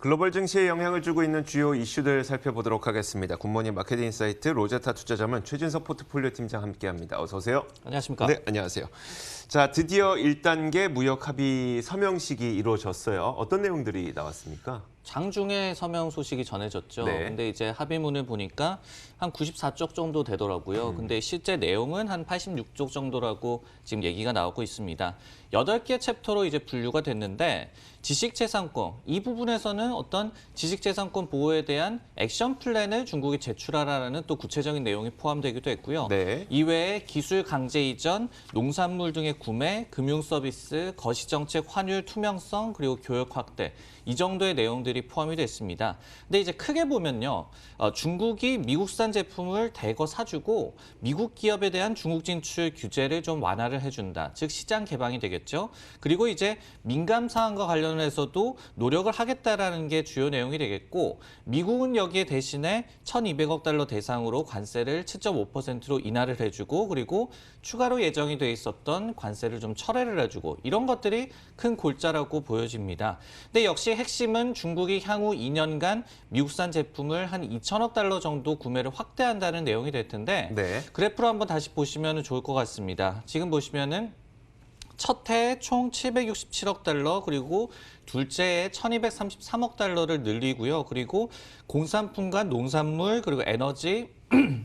글로벌 증시에 영향을 주고 있는 주요 이슈들 살펴보도록 하겠습니다. 굿모닝 마켓 인사이트 로제타 투자자문 최진석 포트폴리오 팀장 함께합니다. 어서 오세요. 안녕하십니까? 네, 안녕하세요. 자, 드디어 1단계 무역 합의 서명식이 이루어졌어요. 어떤 내용들이 나왔습니까? 장중에 서명 소식이 전해졌죠. 네. 근데 이제 합의문을 보니까 한 94쪽 정도 되더라고요. 근데 실제 내용은 한 86쪽 정도라고 지금 얘기가 나오고 있습니다. 8개 챕터로 이제 분류가 됐는데 지식재산권, 이 부분에서는 어떤 지식재산권 보호에 대한 액션 플랜을 중국이 제출하라는 또 구체적인 내용이 포함되기도 했고요. 네. 이외에 기술 강제 이전, 농산물 등의 구매, 금융 서비스, 거시정책 환율 투명성, 그리고 교역 확대, 이 정도의 내용들이 포함이 됐습니다. 근데 이제 크게 보면요, 중국이 미국산 제품을 대거 사주고 미국 기업에 대한 중국 진출 규제를 좀 완화를 해준다. 즉 시장 개방이 되겠죠. 그리고 이제 민감 사항과 관련해서도 노력을 하겠다라는 게 주요 내용이 되겠고, 미국은 여기에 대신에 1,200억 달러 대상으로 관세를 7.5%로 인하를 해주고, 그리고 추가로 예정이 돼 있었던 관세를 좀 철회를 해주고, 이런 것들이 큰 골자라고 보여집니다. 근데 역시 핵심은 중국이 향후 2년간 미국산 제품을 한 2천억 달러 정도 구매를 확대한다는 내용이 될 텐데, 네. 그래프로 한번 다시 보시면 좋을 것 같습니다. 지금 보시면은 첫 해에 총 767억 달러, 그리고 둘째 해에 1233억 달러를 늘리고요. 그리고 공산품과 농산물, 그리고 에너지,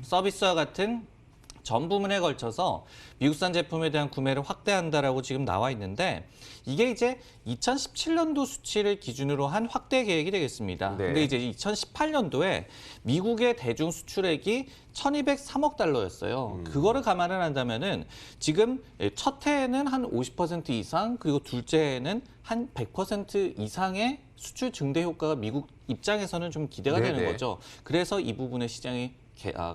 서비스와 같은 전 부문에 걸쳐서 미국산 제품에 대한 구매를 확대한다라고 지금 나와 있는데, 이게 이제 2017년도 수치를 기준으로 한 확대 계획이 되겠습니다. 네. 근데 이제 2018년도에 미국의 대중 수출액이 1,203억 달러였어요. 그거를 감안을 한다면은 지금 첫 해에는 한 50% 이상, 그리고 둘째 해에는 한 100% 이상의 수출 증대 효과가 미국 입장에서는 좀 기대가 네네. 되는 거죠. 그래서 이 부분에 시장이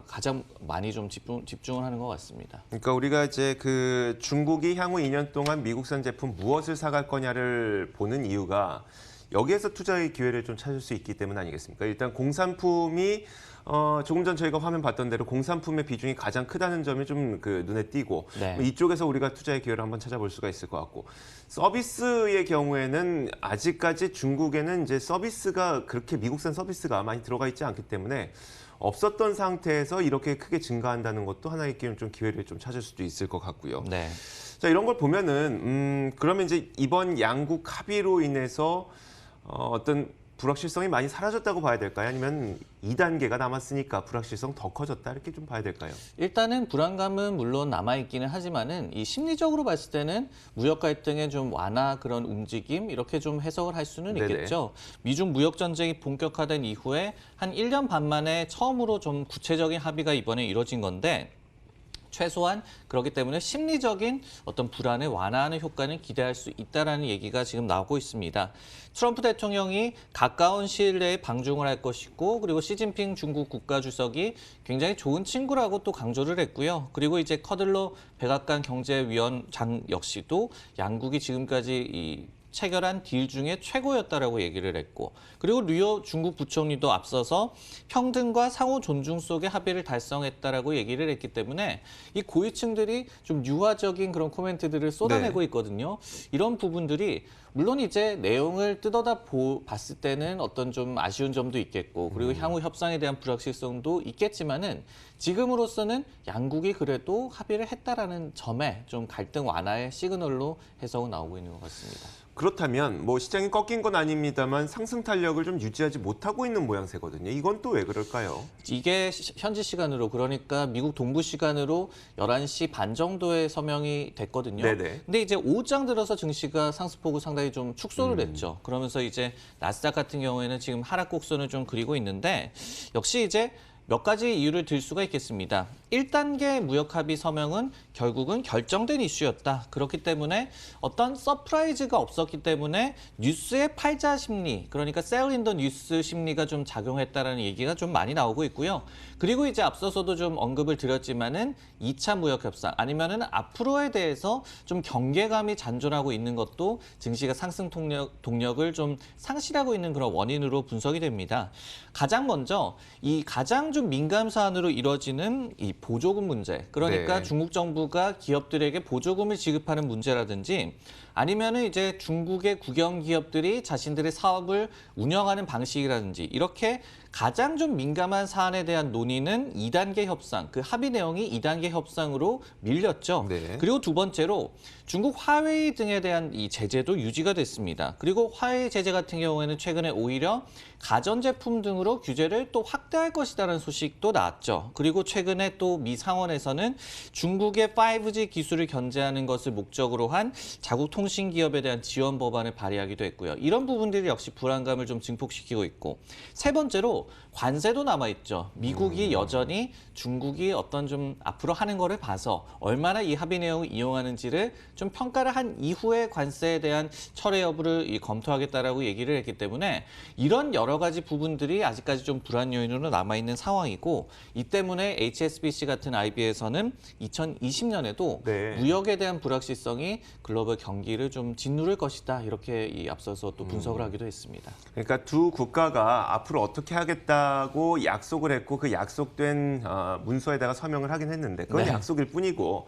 가장 많이 좀 집중을 하는 것 같습니다. 그러니까 우리가 이제 그 중국이 향후 2년 동안 미국산 제품 무엇을 사갈 거냐를 보는 이유가 여기에서 투자의 기회를 좀 찾을 수 있기 때문 아니겠습니까? 일단 공산품이 조금 전 저희가 화면 봤던 대로 공산품의 비중이 가장 크다는 점이 좀 그 눈에 띄고, 네. 이쪽에서 우리가 투자의 기회를 한번 찾아볼 수가 있을 것 같고, 서비스의 경우에는 아직까지 중국에는 이제 서비스가 그렇게 미국산 서비스가 많이 들어가 있지 않기 때문에 없었던 상태에서 이렇게 크게 증가한다는 것도 하나의 좀 기회를 좀 찾을 수도 있을 것 같고요. 네. 자, 이런 걸 보면은 그러면 이제 이번 양국 합의로 인해서 어떤 불확실성이 많이 사라졌다고 봐야 될까요? 아니면 2단계가 남았으니까 불확실성 더 커졌다 이렇게 좀 봐야 될까요? 일단은 불안감은 물론 남아있기는 하지만은 이 심리적으로 봤을 때는 무역 갈등의 좀 완화 그런 움직임 이렇게 좀 해석을 할 수는 네네. 있겠죠. 미중 무역 전쟁이 본격화된 이후에 한 1년 반 만에 처음으로 좀 구체적인 합의가 이번에 이뤄진 건데, 최소한 그렇기 때문에 심리적인 어떤 불안을 완화하는 효과는 기대할 수 있다라는 얘기가 지금 나오고 있습니다. 트럼프 대통령이 가까운 시일 내에 방중을 할 것이고, 그리고 시진핑 중국 국가주석이 굉장히 좋은 친구라고 또 강조를 했고요. 그리고 이제 커들로 백악관 경제위원장 역시도 양국이 지금까지 체결한 딜 중에 최고였다라고 얘기를 했고, 그리고 류오 중국 부총리도 앞서서 평등과 상호 존중 속의 합의를 달성했다라고 얘기를 했기 때문에 이 고위층들이 좀 유화적인 그런 코멘트들을 쏟아내고 네. 있거든요. 이런 부분들이 물론 이제 내용을 뜯어다 봤을 때는 어떤 좀 아쉬운 점도 있겠고, 그리고 향후 협상에 대한 불확실성도 있겠지만은 지금으로서는 양국이 그래도 합의를 했다라는 점에 좀 갈등 완화의 시그널로 해석은 나오고 있는 것 같습니다. 그렇다면 뭐 시장이 꺾인 건 아닙니다만 상승 탄력을 좀 유지하지 못하고 있는 모양새거든요. 이건 또 왜 그럴까요? 이게 현지 시간으로, 그러니까 미국 동부 시간으로 11시 반 정도에 서명이 됐거든요. 네네. 근데 이제 오후장 들어서 증시가 상승폭을 상당히 좀 축소를 했죠. 그러면서 이제 나스닥 같은 경우에는 지금 하락 곡선을 좀 그리고 있는데, 역시 이제 몇 가지 이유를 들 수가 있겠습니다. 1단계 무역 합의 서명은 결국은 결정된 이슈였다. 그렇기 때문에 어떤 서프라이즈가 없었기 때문에 뉴스의 팔자 심리, 그러니까 셀 인 더 뉴스 심리가 좀 작용했다라는 얘기가 좀 많이 나오고 있고요. 그리고 이제 앞서서도 좀 언급을 드렸지만은 2차 무역 협상 아니면은 앞으로에 대해서 좀 경계감이 잔존하고 있는 것도 증시가 상승 동력을 좀 상실하고 있는 그런 원인으로 분석이 됩니다. 가장 먼저 이 가장 좀 좀 민감 사안으로 이뤄지는 이 보조금 문제, 그러니까 네. 중국 정부가 기업들에게 보조금을 지급하는 문제라든지 아니면은 이제 중국의 국영 기업들이 자신들의 사업을 운영하는 방식이라든지 이렇게 가장 좀 민감한 사안에 대한 논의는 2단계 협상, 그 합의 내용이 2단계 협상으로 밀렸죠. 네. 그리고 두 번째로 중국 화웨이 등에 대한 이 제재도 유지가 됐습니다. 그리고 화웨이 제재 같은 경우에는 최근에 오히려 가전제품 등으로 규제를 또 확대할 것이라는 소식도 나왔죠. 그리고 최근에 또 미 상원에서는 중국의 5G 기술을 견제하는 것을 목적으로 한 자국 통신 기업에 대한 지원 법안을 발의하기도 했고요. 이런 부분들이 역시 불안감을 좀 증폭시키고 있고, 세 번째로 관세도 남아있죠. 미국이 여전히 중국이 어떤 좀 앞으로 하는 거를 봐서 얼마나 이 합의 내용을 이용하는지를 좀 평가를 한 이후에 관세에 대한 철회 여부를 검토하겠다라고 얘기를 했기 때문에 이런 여러 가지 부분들이 아직까지 좀 불안 요인으로 남아있는 상황이고, 이 때문에 HSBC 같은 IB에서는 2020년에도 네. 무역에 대한 불확실성이 글로벌 경기를 좀 짓누를 것이다, 이렇게 앞서서 또 분석을 하기도 했습니다. 그러니까 두 국가가 앞으로 어떻게 하겠다고 약속을 했고 그 약속된 문서에다가 서명을 하긴 했는데 그건 네. 약속일 뿐이고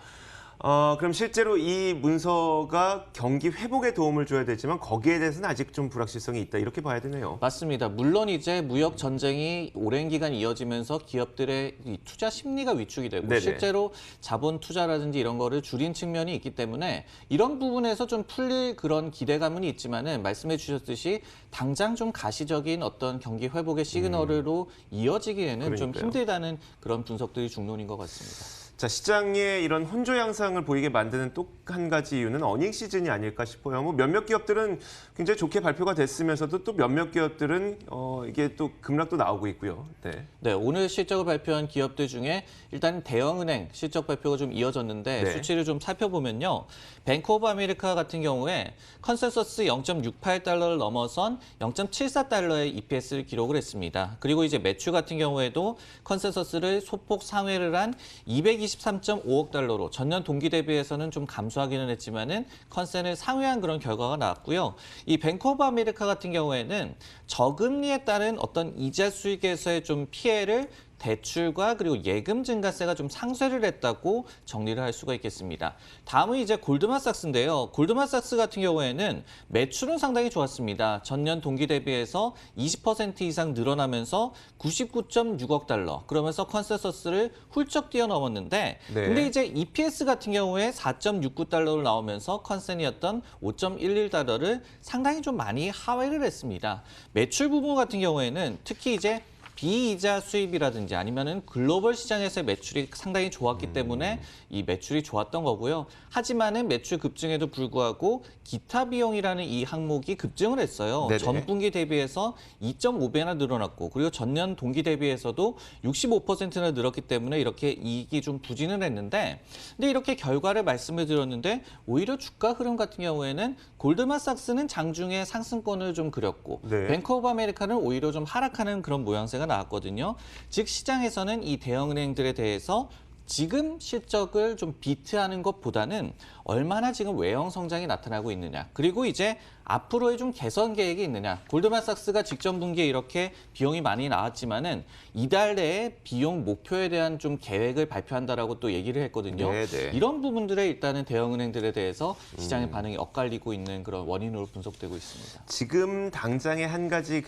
그럼 실제로 이 문서가 경기 회복에 도움을 줘야 되지만 거기에 대해서는 아직 좀 불확실성이 있다 이렇게 봐야 되네요. 맞습니다. 물론 이제 무역 전쟁이 오랜 기간 이어지면서 기업들의 이 투자 심리가 위축이 되고 네네. 실제로 자본 투자라든지 이런 거를 줄인 측면이 있기 때문에 이런 부분에서 좀 풀릴 그런 기대감은 있지만은 말씀해 주셨듯이 당장 좀 가시적인 어떤 경기 회복의 시그널로 이어지기에는 좀 그러니까요. 힘들다는 그런 분석들이 중론인 것 같습니다. 자, 시장에 이런 혼조 양상을 보이게 만드는 또 한 가지 이유는 어닝 시즌이 아닐까 싶어요. 뭐 몇몇 기업들은 굉장히 좋게 발표가 됐으면서도 또 몇몇 기업들은 이게 또 급락도 나오고 있고요. 네. 네, 오늘 실적을 발표한 기업들 중에 일단 대형은행 실적 발표가 좀 이어졌는데 네. 수치를 좀 살펴보면요. 뱅크 오브 아메리카 같은 경우에 컨센서스 0.68달러를 넘어선 0.74달러의 EPS를 기록을 했습니다. 그리고 이제 매출 같은 경우에도 컨센서스를 소폭 상회를 한 223.5억 달러로 전년 동기 대비해서는 좀 감소하기는 했지만은 컨센을 상회한 그런 결과가 나왔고요. 이 뱅크 오브 아메리카 같은 경우에는 저금리에 따른 어떤 이자 수익에서의 좀 피해를 대출과 그리고 예금 증가세가 좀 상쇄를 했다고 정리를 할 수가 있겠습니다. 다음은 이제 골드만삭스인데요. 골드만삭스 같은 경우에는 매출은 상당히 좋았습니다. 전년 동기 대비해서 20% 이상 늘어나면서 99.6억 달러, 그러면서 컨센서스를 훌쩍 뛰어넘었는데 네. 근데 이제 EPS 같은 경우에 4.69달러로 나오면서 컨센이었던 5.11달러를 상당히 좀 많이 하회를 했습니다. 매출 부분 같은 경우에는 특히 이제 비이자 수입이라든지 아니면은 글로벌 시장에서의 매출이 상당히 좋았기 때문에 이 매출이 좋았던 거고요. 하지만은 매출 급증에도 불구하고 기타 비용이라는 이 항목이 급증을 했어요. 네네. 전분기 대비해서 2.5배나 늘어났고 그리고 전년 동기 대비해서도 65%나 늘었기 때문에 이렇게 이익이 좀 부진을 했는데 근데 이렇게 결과를 말씀을 드렸는데 오히려 주가 흐름 같은 경우에는 골드만삭스는 장중에 상승권을 좀 그렸고 네. 뱅크 오브 아메리카는 오히려 좀 하락하는 그런 모양새가 나왔거든요. 즉 시장에서는 이 대형은행들에 대해서 지금 실적을 좀 비트하는 것보다는 얼마나 지금 외형 성장이 나타나고 있느냐. 그리고 이제 앞으로의 좀 개선 계획이 있느냐. 골드만삭스가 직전 분기에 이렇게 비용이 많이 나왔지만은 이달 내에 비용 목표에 대한 좀 계획을 발표한다라고 또 얘기를 했거든요. 네네. 이런 부분들에 일단은 대형은행들에 대해서 시장의 반응이 엇갈리고 있는 그런 원인으로 분석되고 있습니다. 지금 당장의 한 가지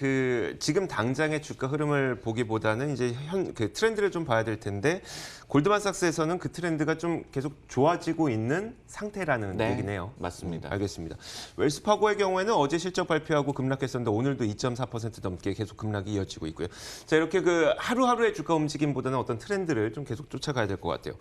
지금 당장의 주가 흐름을 보기보다는 이제 그 트렌드를 좀 봐야 될 텐데 골드만삭스에서는 그 트렌드가 좀 계속 좋아지고 있는 상태라는 얘기네요. 맞습니다. 알겠습니다. 웰스파고의 경우에는 어제 실적 발표하고 급락했었는데 오늘도 2.4% 넘게 계속 급락이 이어지고 있고요. 자, 이렇게 그 하루하루의 주가 움직임보다는 어떤 트렌드를 좀 계속 쫓아가야 될 것 같아요.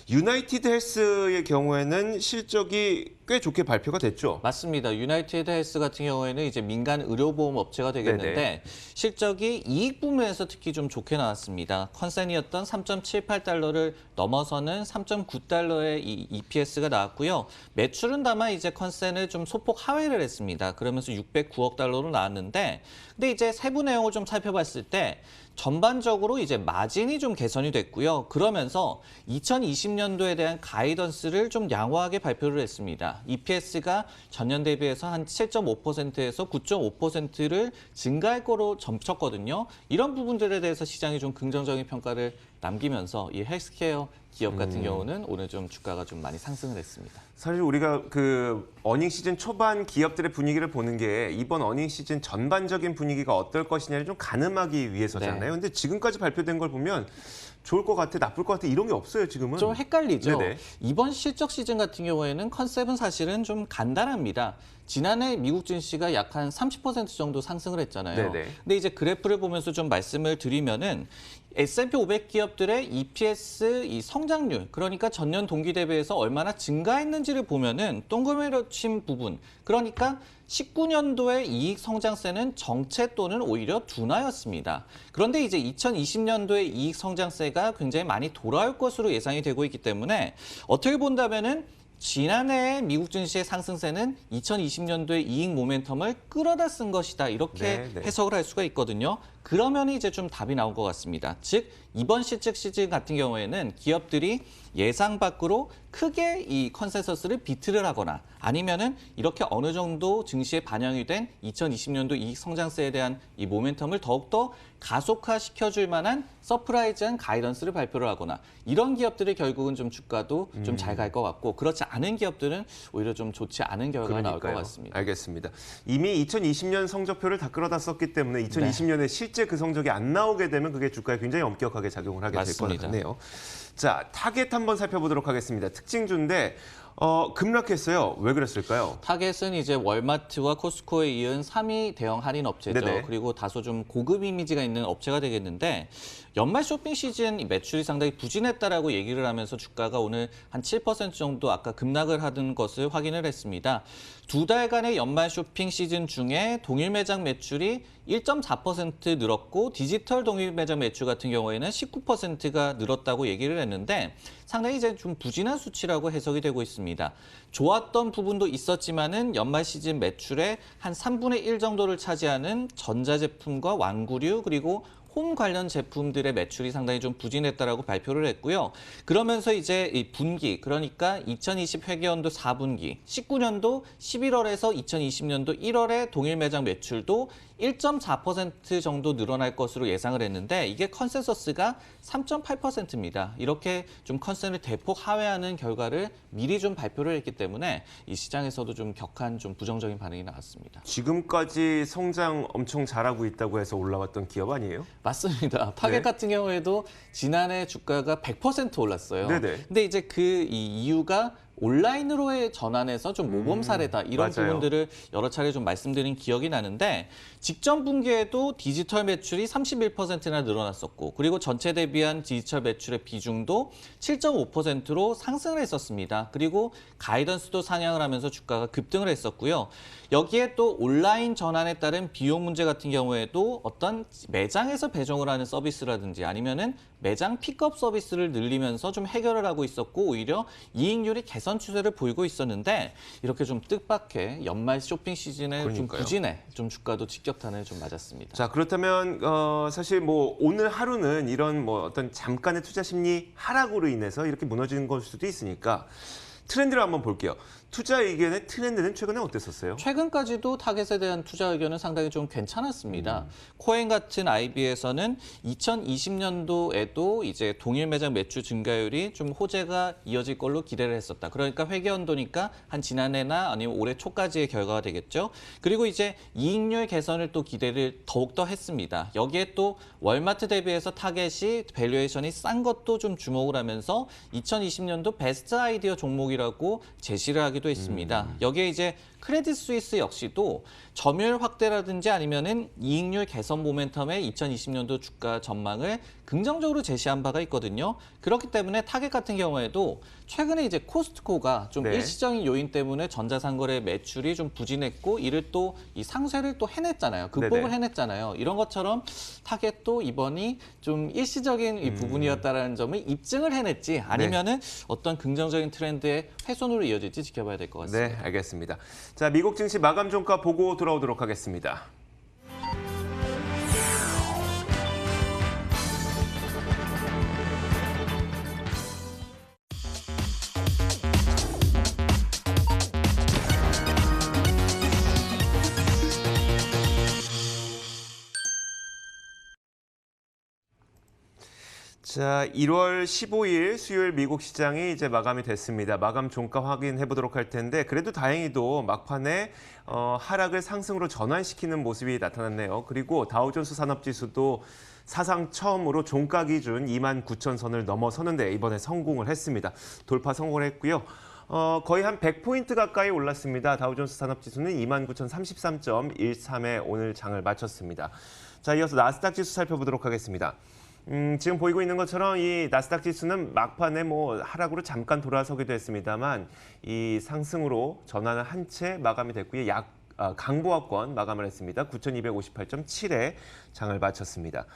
유나이티드 헬스의 경우에는 실적이 꽤 좋게 발표가 됐죠. 맞습니다. 유나이티드 헬스 같은 경우에는 이제 민간 의료보험 업체가 되겠는데 네네. 실적이 이익 부분에서 특히 좀 좋게 나왔습니다. 컨센이었던 3.78달러를 넘어서는 3.9달러의 이 EPS가 나왔고요. 매출은 다만 이제 컨센을 좀 소폭 하회를 했습니다. 그러면서 609억 달러로 나왔는데 근데 근데 이제 세부 내용을 좀 살펴봤을 때 전반적으로 이제 마진이 좀 개선이 됐고요. 그러면서 2020년도에 대한 가이던스를 좀 양호하게 발표를 했습니다. EPS가 전년 대비해서 한 7.5%에서 9.5%를 증가할 거로 점쳤거든요. 이런 부분들에 대해서 시장이 좀 긍정적인 평가를 남기면서 이 헬스케어 기업 같은 경우는 오늘 좀 주가가 좀 많이 상승을 했습니다. 사실 우리가 그 어닝 시즌 초반 기업들의 분위기를 보는 게 이번 어닝 시즌 전반적인 분위기가 어떨 것이냐를 좀 가늠하기 위해서잖아요. 네. 근데 지금까지 발표된 걸 보면 좋을 것 같아, 나쁠 것 같아 이런 게 없어요, 지금은. 좀 헷갈리죠. 네네. 이번 실적 시즌 같은 경우에는 컨셉은 사실은 좀 간단합니다. 지난해 미국 증시가 약 한 30% 정도 상승을 했잖아요. 네네. 근데 이제 그래프를 보면서 좀 말씀을 드리면은 S&P 500 기업들의 EPS 이 성장률, 그러니까 전년 동기 대비해서 얼마나 증가했는지를 보면은 동그라미로 친 부분, 그러니까 19년도의 이익 성장세는 정체 또는 오히려 둔화였습니다. 그런데 이제 2020년도의 이익 성장세가 굉장히 많이 돌아올 것으로 예상이 되고 있기 때문에 어떻게 본다면은 지난해 미국 증시의 상승세는 2020년도의 이익 모멘텀을 끌어다 쓴 것이다. 이렇게 네. 해석을 할 수가 있거든요. 그러면 이제 좀 답이 나온 것 같습니다. 즉 이번 실적 시즌 같은 경우에는 기업들이 예상 밖으로 크게 이 컨센서스를 비트를 하거나 아니면은 이렇게 어느 정도 증시에 반영이 된 2020년도 이익 성장세에 대한 이 모멘텀을 더욱더 가속화시켜줄 만한 서프라이즈한 가이던스를 발표를 하거나 이런 기업들이 결국은 좀 주가도 좀 잘 갈 것 같고 그렇지 않은 기업들은 오히려 좀 좋지 않은 결과가 나올 것 같습니다. 알겠습니다. 이미 2020년 성적표를 다 끌어다 썼기 때문에 2020년에 실제 그 성적이 안 나오게 되면 그게 주가에 굉장히 엄격하게 작용을 하게 될 것 맞습니다. 같네요. 자, 타겟 한번 살펴보도록 하겠습니다. 특징주인데 급락했어요. 왜 그랬을까요? 타겟은 이제 월마트와 코스트코에 이은 3위 대형 할인 업체죠. 네네. 그리고 다소 좀 고급 이미지가 있는 업체가 되겠는데 연말 쇼핑 시즌 매출이 상당히 부진했다라고 얘기를 하면서 주가가 오늘 한 7% 정도 아까 급락을 하던 것을 확인을 했습니다. 두 달간의 연말 쇼핑 시즌 중에 동일 매장 매출이 1.4% 늘었고 디지털 동일 매장 매출 같은 경우에는 19%가 늘었다고 얘기를 했는데 상당히 이제 좀 부진한 수치라고 해석이 되고 있습니다. 좋았던 부분도 있었지만은 연말 시즌 매출의 한 3분의 1 정도를 차지하는 전자제품과 완구류 그리고 홈 관련 제품들의 매출이 상당히 좀 부진했다라고 발표를 했고요. 그러면서 이제 이 분기, 그러니까 2020 회계연도 4분기, 19년도 11월에서 2020년도 1월의 동일 매장 매출도 1.4% 정도 늘어날 것으로 예상을 했는데 이게 컨센서스가 3.8%입니다. 이렇게 좀 컨센을 대폭 하회하는 결과를 미리 좀 발표를 했기 때문에 이 시장에서도 좀 격한 좀 부정적인 반응이 나왔습니다. 지금까지 성장 엄청 잘하고 있다고 해서 올라왔던 기업 아니에요? 맞습니다. 타겟 네. 같은 경우에도 지난해 주가가 100% 올랐어요. 네네. 근데 이제 그 이 이유가 온라인으로의 전환에서 좀 모범 사례다. 이런 맞아요. 부분들을 여러 차례 좀 말씀드린 기억이 나는데 직전 분기에도 디지털 매출이 31%나 늘어났었고 그리고 전체 대비한 디지털 매출의 비중도 7.5%로 상승을 했었습니다. 그리고 가이던스도 상향을 하면서 주가가 급등을 했었고요. 여기에 또 온라인 전환에 따른 비용 문제 같은 경우에도 어떤 매장에서 배송을 하는 서비스라든지 아니면은 매장 픽업 서비스를 늘리면서 좀 해결을 하고 있었고 오히려 이익률이 개선 추세를 보이고 있었는데 이렇게 좀 뜻밖의 연말 쇼핑 시즌에 좀 그러니까요. 부진해 좀 주가도 직격탄을 좀 맞았습니다. 자, 그렇다면 사실 뭐 오늘 하루는 이런 뭐 어떤 잠깐의 투자 심리 하락으로 인해서 이렇게 무너지는 걸 수도 있으니까 트렌드를 한번 볼게요. 투자 의견의 트렌드는 최근에 어땠었어요? 최근까지도 타겟에 대한 투자 의견은 상당히 좀 괜찮았습니다. 코엔 같은 IB에서는 2020년도에도 이제 동일 매장 매출 증가율이 좀 호재가 이어질 걸로 기대를 했었다. 그러니까 회계연도니까 한 지난해나 아니면 올해 초까지의 결과가 되겠죠. 그리고 이제 이익률 개선을 또 기대를 더욱더 했습니다. 여기에 또 월마트 대비해서 타겟이 밸류에이션이 싼 것도 좀 주목을 하면서 2020년도 베스트 아이디어 종목이라고 제시를 하기도 했습니다. 여기에 이제 크레딧 스위스 역시도 점유율 확대라든지 아니면은 이익률 개선 모멘텀의 2020년도 주가 전망을 긍정적으로 제시한 바가 있거든요. 그렇기 때문에 타겟 같은 경우에도 최근에 이제 코스트코가 좀 네. 일시적인 요인 때문에 전자상거래 매출이 좀 부진했고 이를 또 이 상쇄를 또 해냈잖아요. 극복을 네네. 해냈잖아요. 이런 것처럼 타겟도 이번이 좀 일시적인 이 부분이었다라는 점을 입증을 해냈지 아니면은 어떤 긍정적인 트렌드의 훼손으로 이어질지 지켜봐야 될 것 같습니다. 네, 알겠습니다. 자, 미국 증시 마감 종가 보고 돌아오도록 하겠습니다. 자, 1월 15일 수요일 미국 시장이 이제 마감이 됐습니다. 마감 종가 확인해 보도록 할 텐데 그래도 다행히도 막판에 하락을 상승으로 전환시키는 모습이 나타났네요. 그리고 다우존스 산업지수도 사상 처음으로 종가 기준 29,000선을 넘어서는데 이번에 성공을 했습니다. 돌파 성공을 했고요. 거의 한 100포인트 가까이 올랐습니다. 다우존스 산업지수는 29,033.13에 오늘 장을 마쳤습니다. 자, 이어서 나스닥 지수 살펴보도록 하겠습니다. 지금 보이고 있는 것처럼 이 나스닥 지수는 막판에 하락으로 잠깐 돌아서기도 했습니다만 이 상승으로 전환을 한 채 마감이 됐고요. 강보합권 마감을 했습니다. 9,258.7에 장을 마쳤습니다.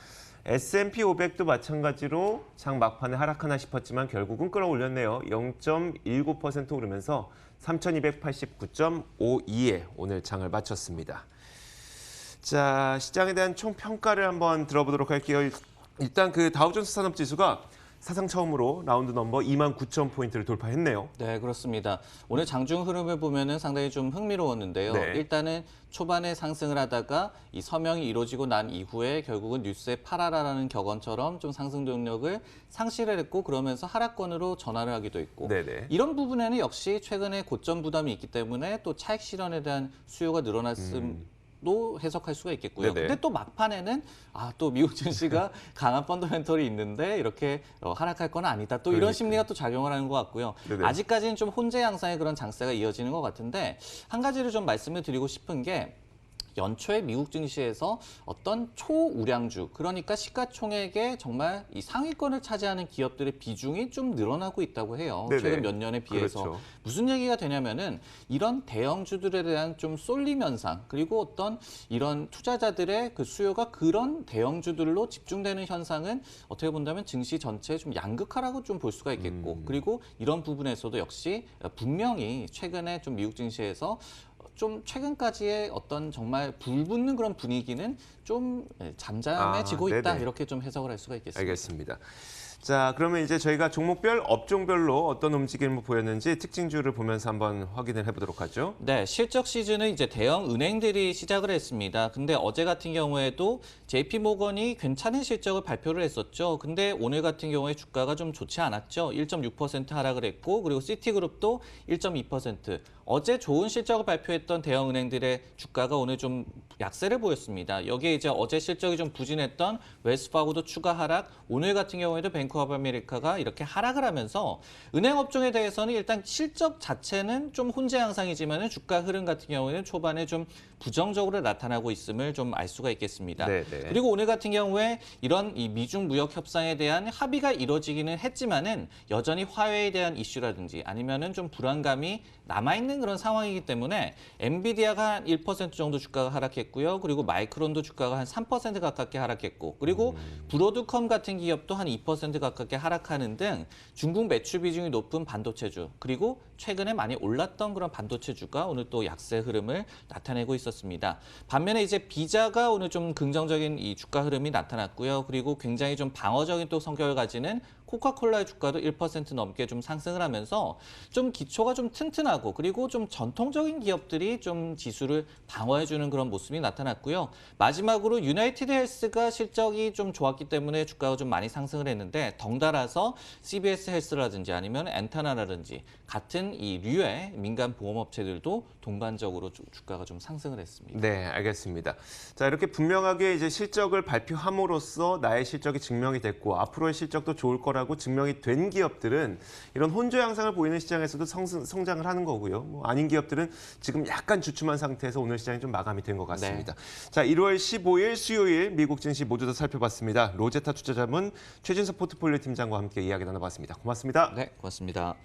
S&P 500도 마찬가지로 장 막판에 하락하나 싶었지만 결국은 끌어올렸네요. 0.19% 오르면서 3,289.52에 오늘 장을 마쳤습니다. 자, 시장에 대한 총 평가를 한번 들어보도록 할게요. 일단 그 다우존스 산업지수가 사상 처음으로 라운드 넘버 29,000포인트를 돌파했네요. 네, 그렇습니다. 오늘 장중 흐름을 보면은 상당히 좀 흥미로웠는데요. 네. 일단은 초반에 상승을 하다가 이 서명이 이루어지고 난 이후에 결국은 뉴스에 팔아라라는 격언처럼 좀 상승 동력을 상실을 했고 그러면서 하락권으로 전환을 하기도 했고 네네. 이런 부분에는 역시 최근에 고점 부담이 있기 때문에 또 차익 실현에 대한 수요가 늘어났음. 도 해석할 수가 있겠고요. 네네. 근데 또 막판에는 또 미국 증시가 강한 펀더멘털이 있는데 이렇게 하락할 건 아니다. 또 이런 그러니까요. 심리가 또 작용을 하는 것 같고요. 네네. 아직까지는 좀 혼재 양상의 그런 장세가 이어지는 것 같은데 한 가지를 좀 말씀을 드리고 싶은 게 연초에 미국 증시에서 어떤 초우량주, 그러니까 시가총액의 정말 이 상위권을 차지하는 기업들의 비중이 좀 늘어나고 있다고 해요. 네네. 최근 몇 년에 비해서. 그렇죠. 무슨 얘기가 되냐면은 이런 대형주들에 대한 좀 쏠림 현상, 그리고 어떤 이런 투자자들의 그 수요가 그런 대형주들로 집중되는 현상은 어떻게 본다면 증시 전체에 좀 양극화라고 좀 볼 수가 있겠고, 그리고 이런 부분에서도 역시 분명히 최근에 좀 미국 증시에서 좀 최근까지의 어떤 정말 불붙는 그런 분위기는 좀 잠잠해지고 있다. 네네. 이렇게 좀 해석을 할 수가 있겠습니다. 알겠습니다. 자, 그러면 이제 저희가 종목별, 업종별로 어떤 움직임을 보였는지 특징주를 보면서 한번 확인을 해보도록 하죠. 네, 실적 시즌은 이제 대형 은행들이 시작을 했습니다. 근데 어제 같은 경우에도 JP모건이 괜찮은 실적을 발표를 했었죠. 근데 오늘 같은 경우에 주가가 좀 좋지 않았죠. 1.6% 하락을 했고, 그리고 시티그룹도 1.2%. 어제 좋은 실적을 발표했던 대형 은행들의 주가가 오늘 좀 약세를 보였습니다. 여기에 이제 어제 실적이 좀 부진했던 웰스파고도 추가 하락, 오늘 같은 경우에도 뱅크 오브 아메리카가 이렇게 하락을 하면서 은행 업종에 대해서는 일단 실적 자체는 좀 혼재 양상이지만 주가 흐름 같은 경우에는 초반에 좀 부정적으로 나타나고 있음을 좀 알 수가 있겠습니다. 네네. 그리고 오늘 같은 경우에 이런 이 미중 무역 협상에 대한 합의가 이루어지기는 했지만은 여전히 화웨이에 대한 이슈라든지 아니면은 좀 불안감이 남아있는 그런 상황이기 때문에 엔비디아가 한 1% 정도 주가가 하락했고요. 그리고 마이크론도 주가가 한 3% 가깝게 하락했고, 그리고 브로드컴 같은 기업도 한 2% 가깝게 하락하는 등 중국 매출 비중이 높은 반도체주, 그리고 최근에 많이 올랐던 그런 반도체주가 오늘 또 약세 흐름을 나타내고 있었습니다. 반면에 이제 비자가 오늘 좀 긍정적인 이 주가 흐름이 나타났고요. 그리고 굉장히 좀 방어적인 또 성격을 가지는 코카콜라의 주가도 1% 넘게 좀 상승을 하면서 좀 기초가 좀 튼튼하고 그리고 좀 전통적인 기업들이 좀 지수를 방어해주는 그런 모습이 나타났고요. 마지막으로 유나이티드 헬스가 실적이 좀 좋았기 때문에 주가가 좀 많이 상승을 했는데 덩달아서 CBS 헬스라든지 아니면 엔타나라든지 같은 이 류의 민간 보험업체들도 동반적으로 주가가 좀 상승을 했습니다. 네, 알겠습니다. 자, 이렇게 분명하게 이제 실적을 발표함으로써 나의 실적이 증명이 됐고 앞으로의 실적도 좋을 거라고 증명이 된 기업들은 이런 혼조 양상을 보이는 시장에서도 성장을 하는 거고요. 아닌 기업들은 지금 약간 주춤한 상태에서 오늘 시장이 좀 마감이 된 것 같습니다. 네. 자, 1월 15일 수요일 미국 증시 모두 다 살펴봤습니다. 로제타 투자자문 최진석 포트폴리오 팀장과 함께 이야기 나눠봤습니다. 고맙습니다. 네, 고맙습니다.